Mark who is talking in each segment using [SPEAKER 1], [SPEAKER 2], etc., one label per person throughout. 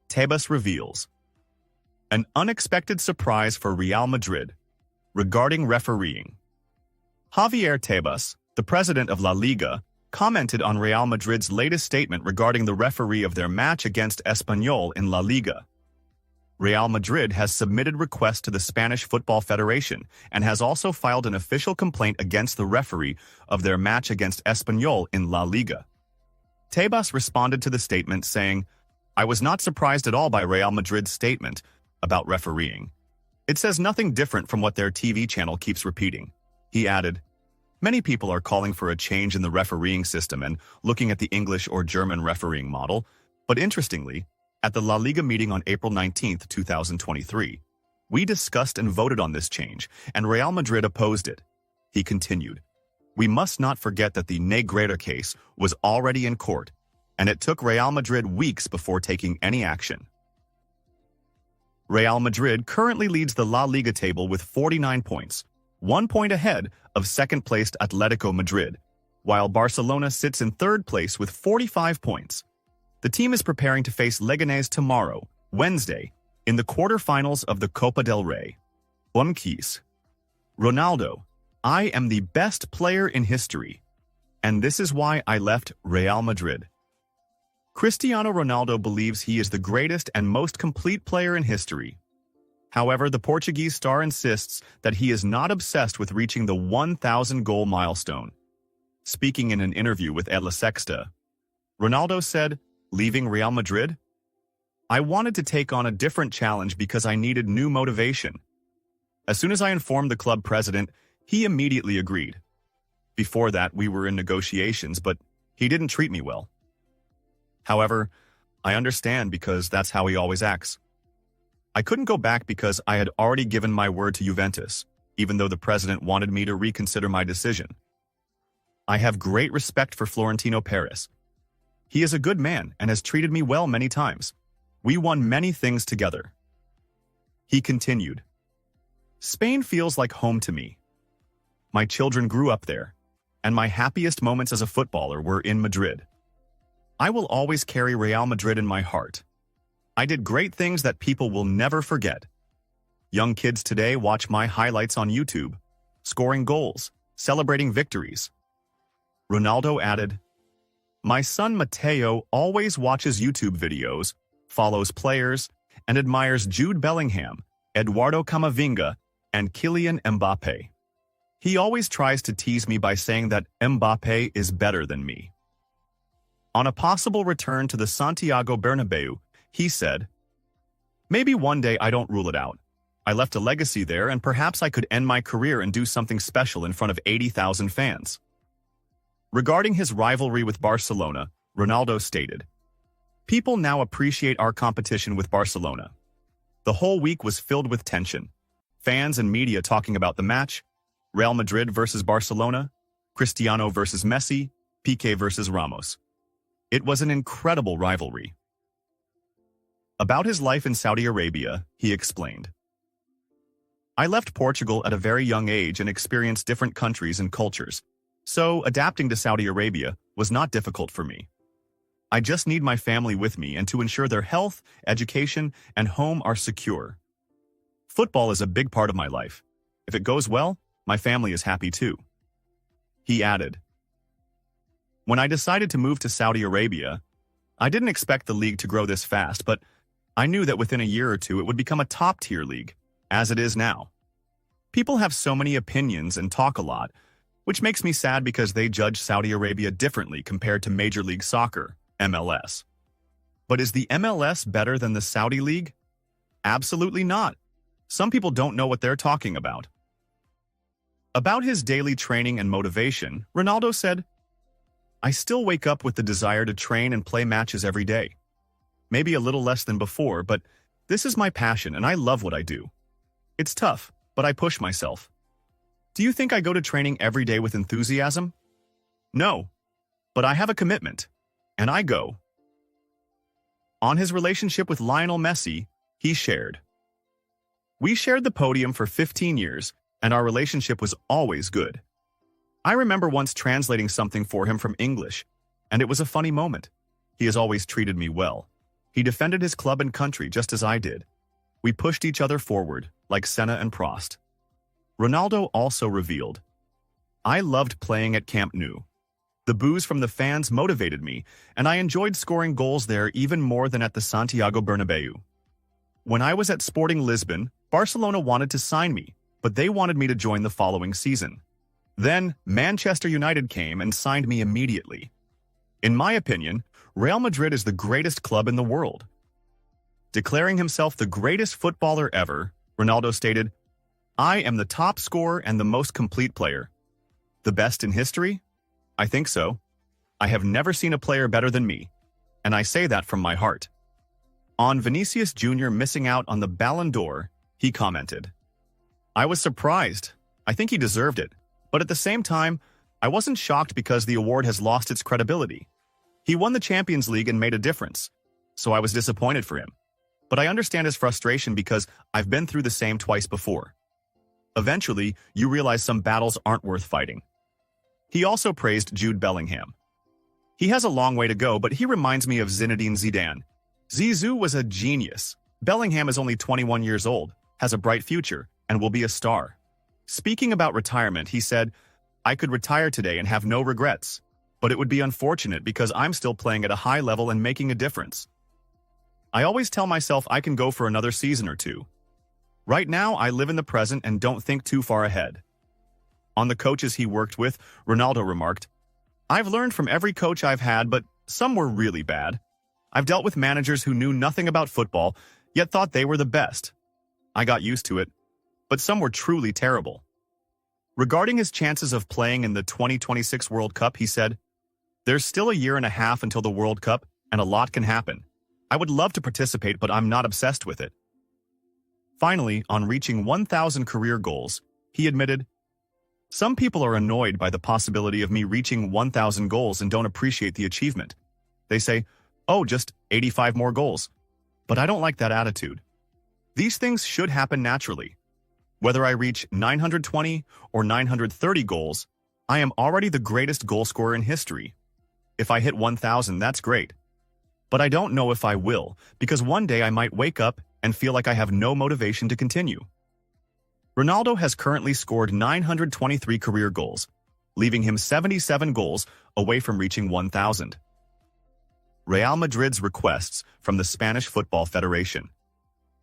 [SPEAKER 1] Tebas reveals an unexpected surprise for Real Madrid regarding refereeing. Javier Tebas, the president of La Liga, commented on Real Madrid's latest statement regarding the referee of their match against Espanyol in La Liga. Real Madrid has submitted requests to the Spanish Football Federation and has also filed an official complaint against the referee of their match against Espanyol in La Liga. Tebas responded to the statement saying, "I was not surprised at all by Real Madrid's statement about refereeing. It says nothing different from what their TV channel keeps repeating." He added, "Many people are calling for a change in the refereeing system and looking at the English or German refereeing model, but interestingly, at the La Liga meeting on April 19, 2023, we discussed and voted on this change, and Real Madrid opposed it." He continued, "We must not forget that the Negreira case was already in court, and it took Real Madrid weeks before taking any action." Real Madrid currently leads the La Liga table with 49 points, 1 point ahead of second-placed Atletico Madrid, while Barcelona sits in third place with 45 points. The team is preparing to face Leganés tomorrow, Wednesday, in the quarterfinals of the Copa del Rey. Keys. Ronaldo, "I am the best player in history, and this is why I left Real Madrid." Cristiano Ronaldo believes he is the greatest and most complete player in history. However, the Portuguese star insists that he is not obsessed with reaching the 1,000-goal milestone. Speaking in an interview with La Sexta, Ronaldo said, "Leaving Real Madrid? I wanted to take on a different challenge because I needed new motivation. As soon as I informed the club president, he immediately agreed. Before that, we were in negotiations, but he didn't treat me well. However, I understand because that's how he always acts. I couldn't go back because I had already given my word to Juventus, even though the president wanted me to reconsider my decision. I have great respect for Florentino Perez. He is a good man and has treated me well many times. We won many things together." He continued, "Spain feels like home to me. My children grew up there, and my happiest moments as a footballer were in Madrid. I will always carry Real Madrid in my heart. I did great things that people will never forget. Young kids today watch my highlights on YouTube, scoring goals, celebrating victories." Ronaldo added, "My son Mateo always watches YouTube videos, follows players, and admires Jude Bellingham, Eduardo Camavinga, and Kylian Mbappé. He always tries to tease me by saying that Mbappé is better than me." On a possible return to the Santiago Bernabeu, he said, "Maybe one day, I don't rule it out. I left a legacy there and perhaps I could end my career and do something special in front of 80,000 fans." Regarding his rivalry with Barcelona, Ronaldo stated, "People now appreciate our competition with Barcelona. The whole week was filled with tension. Fans and media talking about the match, Real Madrid versus Barcelona, Cristiano versus Messi, Piqué versus Ramos. It was an incredible rivalry." About his life in Saudi Arabia, he explained, "I left Portugal at a very young age and experienced different countries and cultures. So, adapting to Saudi Arabia was not difficult for me. I just need my family with me and to ensure their health, education, and home are secure. Football is a big part of my life. If it goes well, my family is happy too." He added, "When I decided to move to Saudi Arabia, I didn't expect the league to grow this fast, but I knew that within a year or two it would become a top-tier league, as it is now. People have so many opinions and talk a lot, which makes me sad because they judge Saudi Arabia differently compared to Major League Soccer, MLS. But is the MLS better than the Saudi League? Absolutely not. Some people don't know what they're talking about." About his daily training and motivation, Ronaldo said, "I still wake up with the desire to train and play matches every day. Maybe a little less than before, but this is my passion and I love what I do. It's tough, but I push myself. Do you think I go to training every day with enthusiasm? No, but I have a commitment, and I go." On his relationship with Lionel Messi, he shared, "We shared the podium for 15 years, and our relationship was always good. I remember once translating something for him from English, and it was a funny moment. He has always treated me well. He defended his club and country just as I did. We pushed each other forward, like Senna and Prost. Ronaldo also revealed, I loved playing at Camp Nou. The boos from the fans motivated me, and I enjoyed scoring goals there even more than at the Santiago Bernabeu. When I was at Sporting Lisbon, Barcelona wanted to sign me, but they wanted me to join the following season. Then, Manchester United came and signed me immediately. In my opinion, Real Madrid is the greatest club in the world. Declaring himself the greatest footballer ever, Ronaldo stated, I am the top scorer and the most complete player. The best in history? I think so. I have never seen a player better than me, and I say that from my heart. On Vinicius Jr. missing out on the Ballon d'Or, he commented, I was surprised. I think he deserved it. But at the same time, I wasn't shocked because the award has lost its credibility. He won the Champions League and made a difference, so I was disappointed for him. But I understand his frustration because I've been through the same twice before. Eventually, you realize some battles aren't worth fighting. He also praised Jude Bellingham. He has a long way to go, but he reminds me of Zinedine Zidane. Zizou was a genius. Bellingham is only 21 years old, has a bright future, and will be a star. Speaking about retirement, he said, I could retire today and have no regrets, but it would be unfortunate because I'm still playing at a high level and making a difference. I always tell myself I can go for another season or two. Right now, I live in the present and don't think too far ahead. On the coaches he worked with, Ronaldo remarked, I've learned from every coach I've had, but some were really bad. I've dealt with managers who knew nothing about football, yet thought they were the best. I got used to it, but some were truly terrible. Regarding his chances of playing in the 2026 World Cup, he said, There's still a year and a half until the World Cup, and a lot can happen. I would love to participate, but I'm not obsessed with it. Finally, on reaching 1,000 career goals, he admitted, Some people are annoyed by the possibility of me reaching 1,000 goals and don't appreciate the achievement. They say, oh, just 85 more goals. But I don't like that attitude. These things should happen naturally. Whether I reach 920 or 930 goals, I am already the greatest goal scorer in history. If I hit 1,000, that's great. But I don't know if I will, because one day I might wake up and feel like I have no motivation to continue. Ronaldo has currently scored 923 career goals, leaving him 77 goals away from reaching 1,000. Real Madrid's requests from the Spanish Football Federation.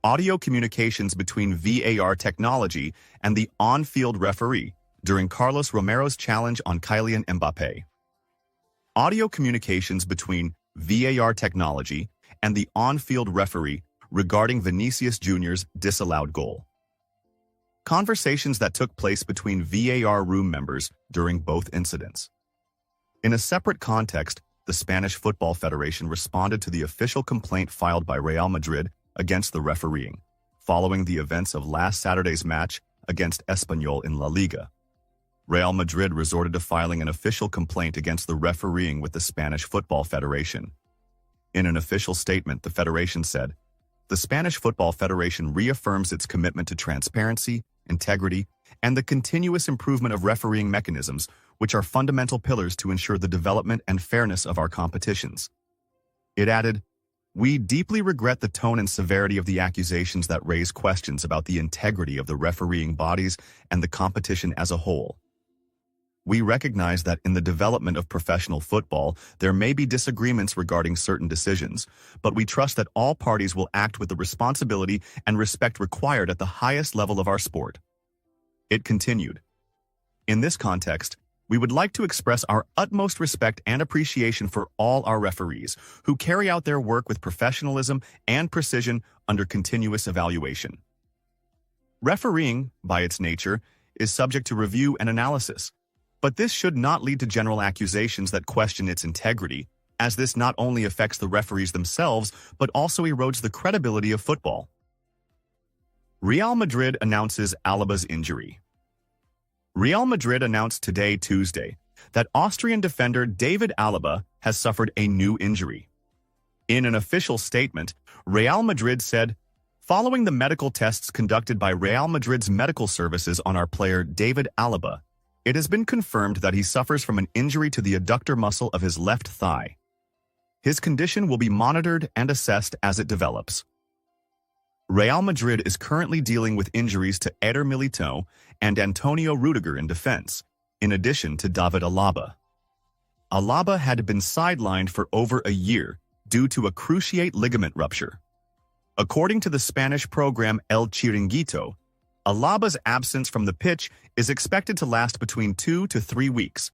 [SPEAKER 1] Audio communications between VAR technology and the on-field referee during Carlos Romero's challenge on Kylian Mbappé. Audio communications between VAR technology and the on-field referee regarding Vinicius Jr.'s disallowed goal. Conversations that took place between VAR room members during both incidents. In a separate context, the Spanish Football Federation responded to the official complaint filed by Real Madrid against the refereeing, following the events of last Saturday's match against Espanyol in La Liga. Real Madrid resorted to filing an official complaint against the refereeing with the Spanish Football Federation. In an official statement, the federation said, the Spanish Football Federation reaffirms its commitment to transparency, integrity, and the continuous improvement of refereeing mechanisms, which are fundamental pillars to ensure the development and fairness of our competitions. It added, we deeply regret the tone and severity of the accusations that raise questions about the integrity of the refereeing bodies and the competition as a whole. We recognize that in the development of professional football, there may be disagreements regarding certain decisions, but we trust that all parties will act with the responsibility and respect required at the highest level of our sport. It continued. In this context, we would like to express our utmost respect and appreciation for all our referees who carry out their work with professionalism and precision under continuous evaluation. Refereeing, by its nature, is subject to review and analysis, but this should not lead to general accusations that question its integrity, as this not only affects the referees themselves, but also erodes the credibility of football. Real Madrid announces Alaba's injury. Real Madrid announced today, Tuesday, that Austrian defender David Alaba has suffered a new injury. In an official statement, Real Madrid said, following the medical tests conducted by Real Madrid's medical services on our player David Alaba, it has been confirmed that he suffers from an injury to the adductor muscle of his left thigh. His condition will be monitored and assessed as it develops. Real Madrid is currently dealing with injuries to Eder Militão and Antonio Rudiger in defense, in addition to David Alaba. Alaba had been sidelined for over a year due to a cruciate ligament rupture. According to the Spanish program El Chiringuito, Alaba's absence from the pitch is expected to last between 2 to 3 weeks,